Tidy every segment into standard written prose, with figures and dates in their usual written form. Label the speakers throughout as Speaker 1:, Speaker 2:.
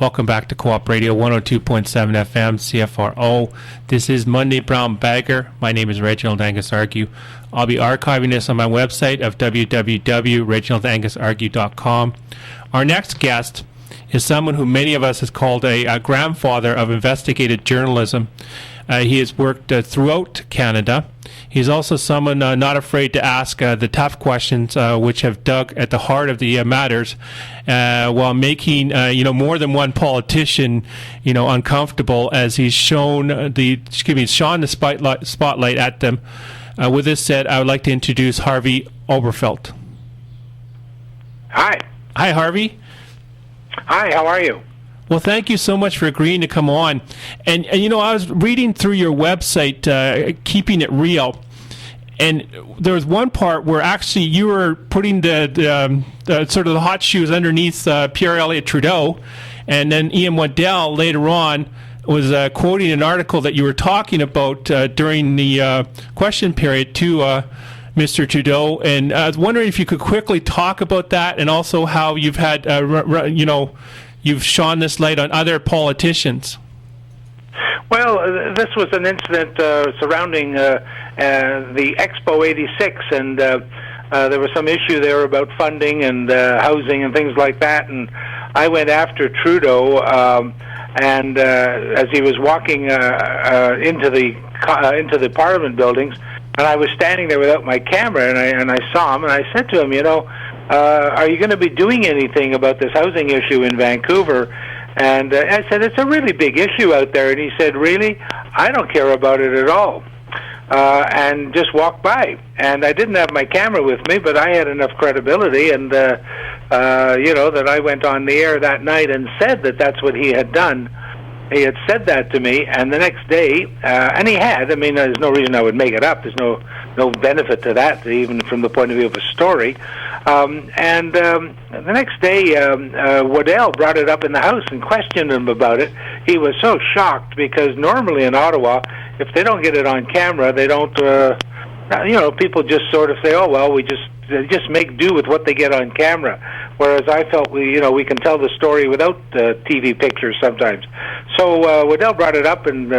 Speaker 1: Welcome back to Co-op Radio 102.7 FM CFRO. This is Monday Brown Bagger. My name is Reginald Angus Argue. I'll be archiving this on my website of www.reginaldangusargue.com. Our next guest is someone who many of us has called a grandfather of investigative journalism. He has worked throughout Canada. He's also someone not afraid to ask the tough questions, which have dug at the heart of the matters, while making more than one politician uncomfortable, as he's shone the spotlight at them. With this said, I would like to introduce Harvey Oberfled.
Speaker 2: Hi.
Speaker 1: Hi, Harvey.
Speaker 2: Hi. How are you?
Speaker 1: Well, thank you so much for agreeing to come on. And I was reading through your website, Keeping It Real, and there was one part where actually you were putting the sort of the hot shoes underneath Pierre Trudeau, and then Ian Waddell later on was quoting an article that you were talking about during the question period to Mr. Trudeau. And I was wondering if you could quickly talk about that, and also how you've had, you've shone this light on other politicians.
Speaker 2: Well, this was an incident surrounding the Expo 86, and there was some issue there about funding and housing and things like that, and I went after Trudeau, and as he was walking into the Parliament buildings, and I was standing there without my camera, and I saw him, and I said to him, are you going to be doing anything about this housing issue in Vancouver? And I said, it's a really big issue out there. And he said, really? I don't care about it at all. And just walked by. And I didn't have my camera with me, but I had enough credibility, and that I went on the air that night and said that that's what he had done. He had said that to me, and the next day, and he had, there's no reason I would make it up. There's no benefit to that, even from the point of view of a story. And the next day, Waddell brought it up in the House and questioned him about it. He was so shocked, because normally in Ottawa, if they don't get it on camera, they don't, people just sort of say, oh, well, we just make do with what they get on camera. Whereas I felt we can tell the story without TV pictures sometimes. So Waddell brought it up, and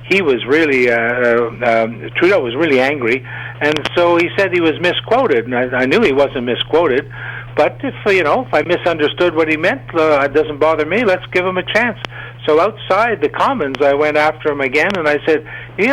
Speaker 2: he was really, Trudeau was really angry, and so he said he was misquoted, and I knew he wasn't misquoted, but if I misunderstood what he meant, it doesn't bother me. Let's give him a chance. So outside the Commons, I went after him again, and I said, you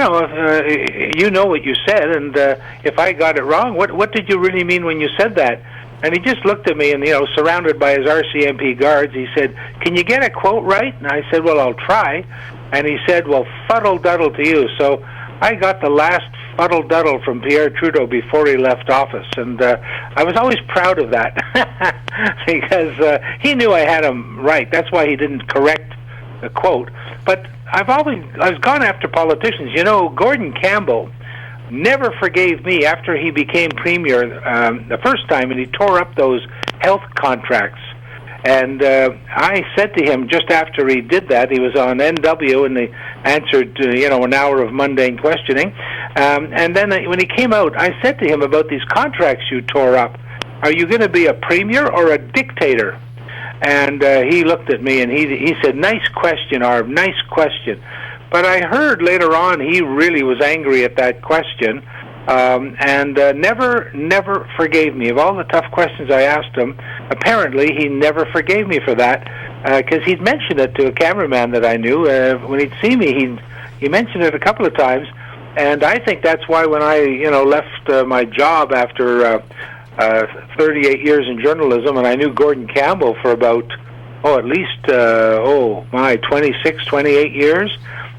Speaker 2: know what you said, and if I got it wrong, what did you really mean when you said that? And he just looked at me, and, surrounded by his RCMP guards, he said, can you get a quote right? And I said, well, I'll try. And he said, well, Fuddle Duddle to you. So I got the last Fuddle Duddle from Pierre Trudeau before he left office. And I was always proud of that, because he knew I had him right. That's why he didn't correct the quote. But I've gone after politicians. Gordon Campbell never forgave me after he became premier the first time, and he tore up those health contracts. And I said to him just after he did that, he was on NW, and they answered, an hour of mundane questioning. And then when he came out, I said to him about these contracts you tore up. Are you going to be a premier or a dictator? And he looked at me, and he said, nice question, Arv, nice question. But I heard later on he really was angry at that question, and never forgave me. Of all the tough questions I asked him, apparently he never forgave me for that, because he'd mentioned it to a cameraman that I knew. When he'd see me, he mentioned it a couple of times, and I think that's why when I left my job after 38 years in journalism, and I knew Gordon Campbell for about at least 26, 28 years.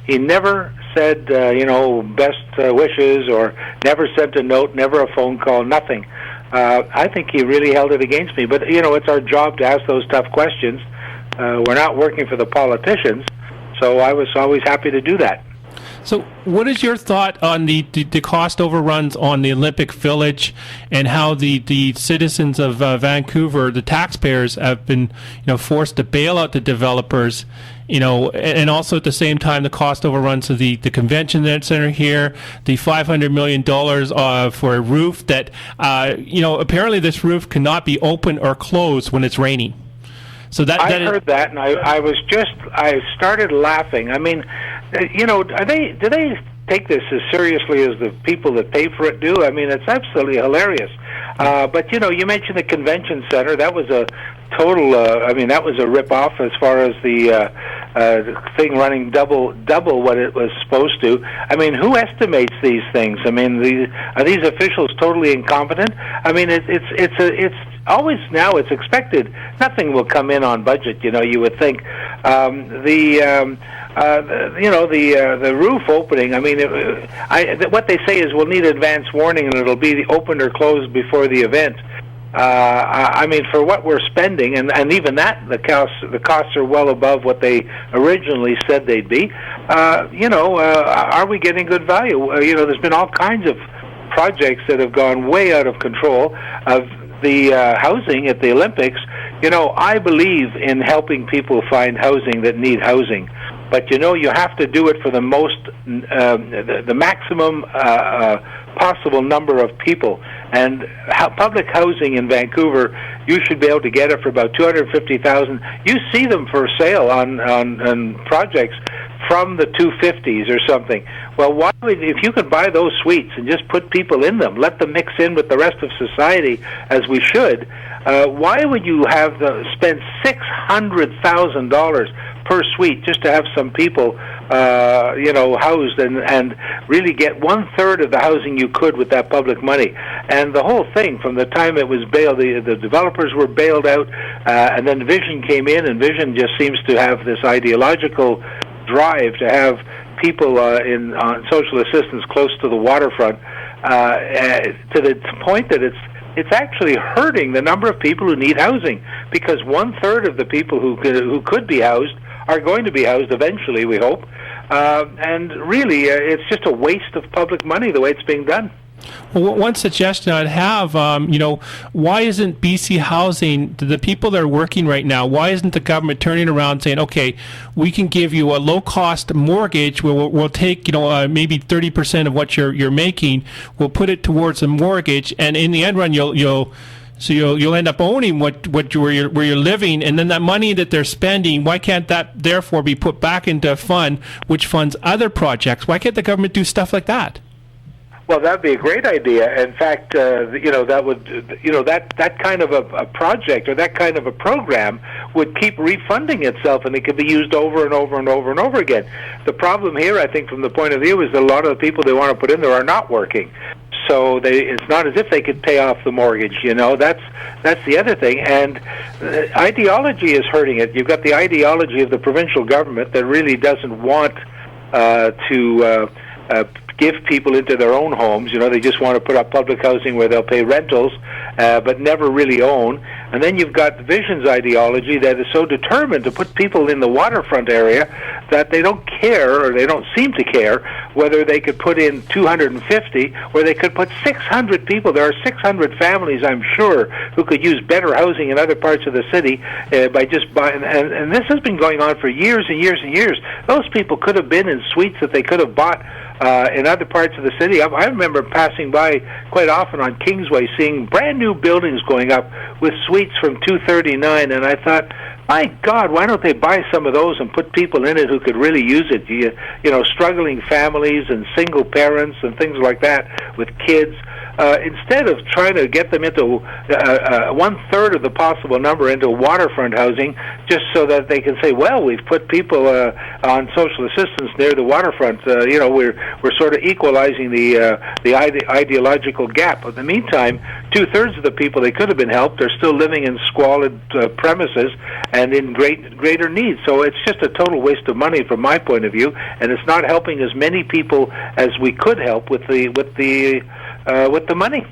Speaker 2: He never said, best wishes, or never sent a note, never a phone call, nothing. I think he really held it against me. But, it's our job to ask those tough questions. We're not working for the politicians, so I was always happy to do that.
Speaker 1: So what is your thought on the cost overruns on the Olympic Village, and how the citizens of Vancouver, the taxpayers, have been forced to bail out the developers, and also at the same time the cost overruns of the convention center here, the $500 million for a roof that, apparently this roof cannot be open or closed when it's raining. So
Speaker 2: I heard that, and I started laughing. I mean, do they take this as seriously as the people that pay for it do? I mean, it's absolutely hilarious. But you mentioned the convention center. That was a total. That was a rip-off as far as the thing running double what it was supposed to. I mean, who estimates these things? I mean, are these officials totally incompetent? I mean, it's always now it's expected. Nothing will come in on budget. You would think the roof opening. I mean, what they say is we'll need advance warning, and it'll be opened or closed before the event. I mean, for what we're spending, and even that, the costs are well above what they originally said they'd be. Are we getting good value? There's been all kinds of projects that have gone way out of control. Of the housing at the Olympics, I believe in helping people find housing that need housing. But you have to do it for the most, the maximum possible number of people. And public housing in Vancouver, you should be able to get it for about $250,000. You see them for sale on projects from the 250s or something. Well, if you could buy those suites and just put people in them, let them mix in with the rest of society as we should, why would you have spend $600,000 per suite just to have some people, housed and really get 1/3 of the housing you could with that public money? And the whole thing, from the time it was bailed, the developers were bailed out, and then Vision came in, and Vision just seems to have this ideological drive to have people on social assistance close to the waterfront, to the point that it's actually hurting the number of people who need housing, because 1/3 of the people who could be housed are going to be housed eventually, we hope. And really, it's just a waste of public money the way it's being done.
Speaker 1: Well, one suggestion I'd have, why isn't BC Housing, the people that are working right now, why isn't the government turning around and saying, okay, we can give you a low-cost mortgage where we'll take, maybe 30% of what you're making, we'll put it towards a mortgage, and in the end run, you'll end up owning where you're living, and then that money that they're spending, why can't that therefore be put back into a fund which funds other projects? Why can't the government do stuff like that?
Speaker 2: Well, that'd be a great idea. In fact, that would, that kind of a project or that kind of a program would keep refunding itself, and it could be used over and over and over and over again. The problem here, I think, from the point of view, is that a lot of the people they want to put in there are not working. So it's not as if they could pay off the mortgage. That's the other thing. And ideology is hurting it. You've got the ideology of the provincial government that really doesn't want to give people into their own homes. They just want to put up public housing where they'll pay rentals, but never really own. And then you've got Vision's ideology that is so determined to put people in the waterfront area that they don't care, or they don't seem to care, whether they could put in 250 or they could put 600 people. There are 600 families, I'm sure, who could use better housing in other parts of the city by just buying. And this has been going on for years and years and years. Those people could have been in suites that they could have bought in other parts of the city. I remember passing by quite often on Kingsway, seeing brand new buildings going up with suites from 239, and I thought, my God, why don't they buy some of those and put people in it who could really use it? Struggling families and single parents and things like that with kids. Instead of trying to get them into 1/3 of the possible number into waterfront housing, just so that they can say, well, we've put people on social assistance near the waterfront. We're sort of equalizing the ideological gap. In the meantime, 2/3 of the people that could have been helped are still living in squalid premises and in greater need. So it's just a total waste of money from my point of view, and it's not helping as many people as we could help with the money.